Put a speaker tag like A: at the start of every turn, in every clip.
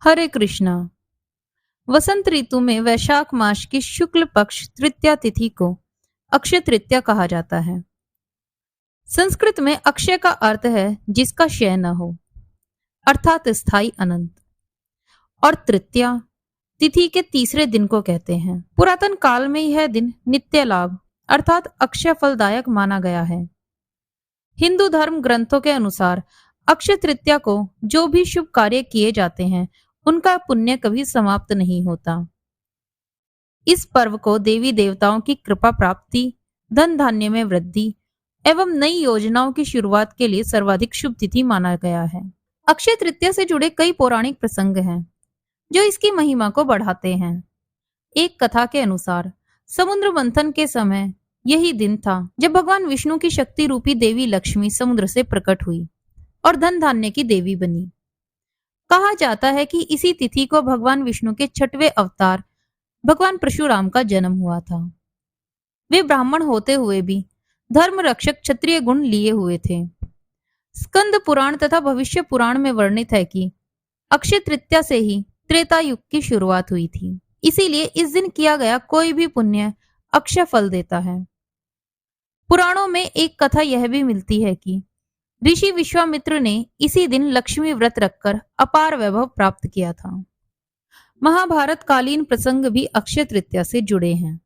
A: हरे कृष्णा। वसंत ऋतु में वैशाख मास की शुक्ल पक्ष तृतीया तिथि को अक्षय तृतीया कहा जाता है। संस्कृत में अक्षय का अर्थ है जिसका क्षय न हो, अर्थात स्थायी अनंत। और तृतीया तिथि के तीसरे दिन को कहते हैं। पुरातन काल में यह दिन नित्य लाभ अर्थात अक्षय फलदायक माना गया है। हिंदू धर्म ग्रंथों के अनुसार अक्षय तृतीया को जो भी शुभ कार्य किए जाते हैं उनका पुण्य कभी समाप्त नहीं होता। इस पर्व को देवी देवताओं की कृपा प्राप्ति, धन धान्य में वृद्धि एवं नई योजनाओं की शुरुआत के लिए सर्वाधिक शुभ तिथि माना गया है। अक्षय तृतीया से जुड़े कई पौराणिक प्रसंग हैं जो इसकी महिमा को बढ़ाते हैं। एक कथा के अनुसार समुद्र मंथन के समय यही दिन था जब भगवान विष्णु की शक्ति रूपी देवी लक्ष्मी समुद्र से प्रकट हुई और धन धान्य की देवी बनी। कहा जाता है कि इसी तिथि को भगवान विष्णु के छठवें अवतार भगवान परशुराम का जन्म हुआ था। वे ब्राह्मण होते हुए भी धर्म रक्षक क्षत्रिय गुण लिए हुए थे। स्कंद पुराण तथा भविष्य पुराण में वर्णित है कि अक्षय तृतीया से ही त्रेता युग की शुरुआत हुई थी। इसीलिए इस दिन किया गया कोई भी पुण्य अक्षय फल देता है। पुराणों में एक कथा यह भी मिलती है कि ऋषि विश्वामित्र ने इसी दिन लक्ष्मी व्रत रखकर अपार वैभव प्राप्त किया था। महाभारत कालीन प्रसंग भी अक्षय तृतीया से जुड़े हैं।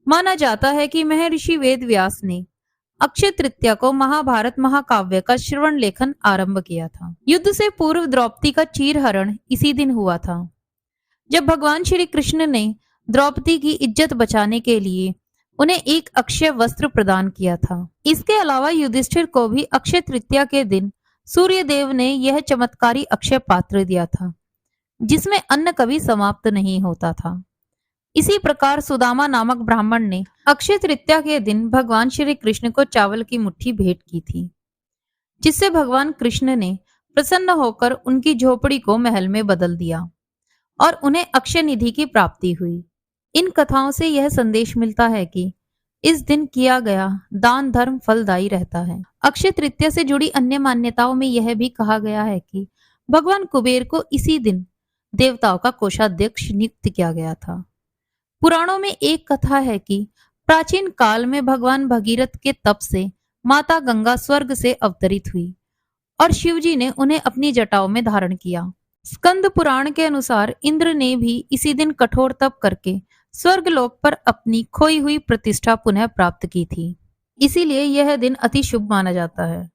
A: माना जाता है कि महर्षि वेद व्यास ने अक्षय तृतीया को महाभारत महाकाव्य का श्रवण लेखन आरंभ किया था। युद्ध से पूर्व द्रौपदी का चीरहरण इसी दिन हुआ था, जब भगवान श्री कृष्ण ने द्रौपदी की इज्जत बचाने के लिए उन्हें एक अक्षय वस्त्र प्रदान किया था। इसके अलावा युधिष्ठिर को भी अक्षय तृतीया के दिन सूर्य देव ने यह चमत्कारी अक्षय पात्र दिया था जिसमें अन्न कभी समाप्त नहीं होता था। इसी प्रकार सुदामा नामक ब्राह्मण ने अक्षय तृतीया के दिन भगवान श्री कृष्ण को चावल की मुट्ठी भेंट की थी, जिससे भगवान कृष्ण ने प्रसन्न होकर उनकी झोपड़ी को महल में बदल दिया और उन्हें अक्षय निधि की प्राप्ति हुई। इन कथाओं से यह संदेश मिलता है कि इस दिन किया गया दान धर्म फलदायी रहता है। अक्षय तृतीया से जुड़ी अन्य मान्यताओं में यह भी कहा गया है कि भगवान कुबेर को इसी दिन देवताओं का कोषाध्यक्ष नियुक्त किया गया था। पुराणों में एक कथा है कि प्राचीन काल में भगवान भगीरथ के तप से माता गंगा स्वर्ग से अवतरित हुई और शिवजी ने उन्हें अपनी जटाओं में धारण किया। स्कंद पुराण के अनुसार इंद्र ने भी इसी दिन कठोर तप करके स्वर्गलोक पर अपनी खोई हुई प्रतिष्ठा पुनः प्राप्त की थी। इसीलिए यह दिन अति शुभ माना जाता है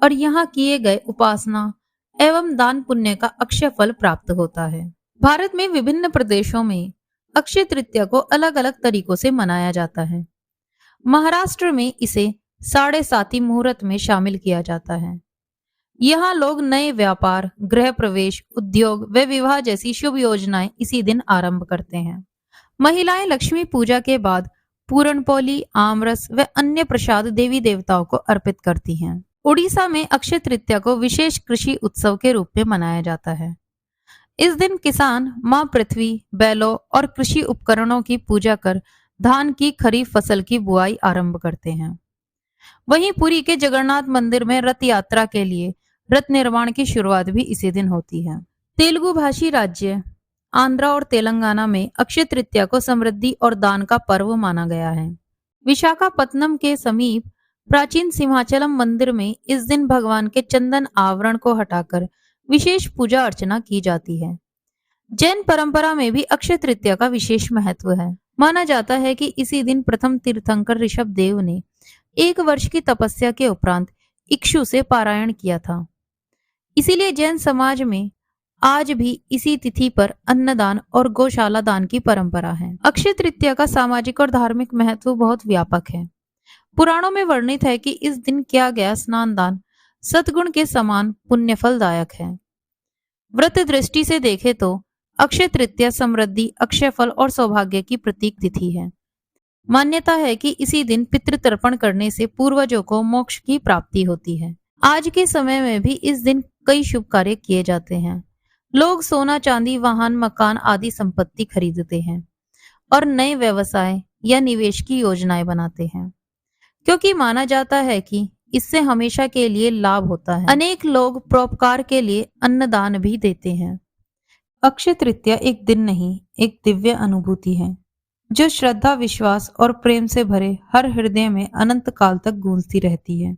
A: और यहाँ किए गए उपासना एवं दान पुण्य का अक्षय फल प्राप्त होता है। भारत में विभिन्न प्रदेशों में अक्षय तृतीया को अलग अलग तरीकों से मनाया जाता है। महाराष्ट्र में इसे साढ़े साती मुहूर्त में शामिल किया जाता है। यहाँ लोग नए व्यापार, गृह प्रवेश, उद्योग व विवाह जैसी शुभ योजनाएं इसी दिन आरंभ करते हैं। महिलाएं लक्ष्मी पूजा के बाद पूरणपोली, आमरस व अन्य प्रसाद देवी देवताओं को अर्पित करती हैं। उड़ीसा में अक्षय तृतीया को विशेष कृषि उत्सव के रूप में मनाया जाता है। इस दिन किसान मां पृथ्वी, बैलों और कृषि उपकरणों की पूजा कर धान की खरीफ फसल की बुआई आरंभ करते हैं। वहीं पुरी के जगन्नाथ मंदिर में रथ यात्रा के लिए रथ निर्माण की शुरुआत भी इसी दिन होती है। तेलुगु भाषी राज्य आंध्रा और तेलंगाना में अक्षय तृतीया को समृद्धि और दान का पर्व माना गया है। विशाखापत्तनम के समीप प्राचीन सिंहाचलम मंदिर में इस दिन भगवान के चंदन आवरण को हटाकर विशेष पूजा अर्चना की जाती है। जैन परंपरा में भी अक्षय तृतीया का विशेष महत्व है। माना जाता है कि इसी दिन प्रथम तीर्थंकर ऋषभ देव ने 1 वर्ष की तपस्या के उपरांत इक्षु से पारायण किया था। इसीलिए जैन समाज में आज भी इसी तिथि पर अन्नदान और गौशाला दान की परंपरा है। अक्षय तृतीया का सामाजिक और धार्मिक महत्व बहुत व्यापक है। पुराणों में वर्णित है कि इस दिन किया गया स्नान दान सद्गुण के समान पुण्य फलदायक है। व्रत दृष्टि से देखें तो अक्षय तृतीया समृद्धि, अक्षय फल और सौभाग्य की प्रतीक तिथि है। मान्यता है कि इसी दिन पितृ तर्पण करने से पूर्वजों को मोक्ष की प्राप्ति होती है। आज के समय में भी इस दिन कई शुभ कार्य किए जाते हैं। लोग सोना, चांदी, वाहन, मकान आदि संपत्ति खरीदते हैं और नए व्यवसाय या निवेश की योजनाएं बनाते हैं, क्योंकि माना जाता है कि इससे हमेशा के लिए लाभ होता है। अनेक लोग परोपकार के लिए अन्नदान भी देते हैं। अक्षय तृतीया एक दिन नहीं, एक दिव्य अनुभूति है जो श्रद्धा, विश्वास और प्रेम से भरे हर हृदय में अनंत काल तक गूंजती रहती है।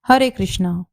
A: हरे कृष्णा।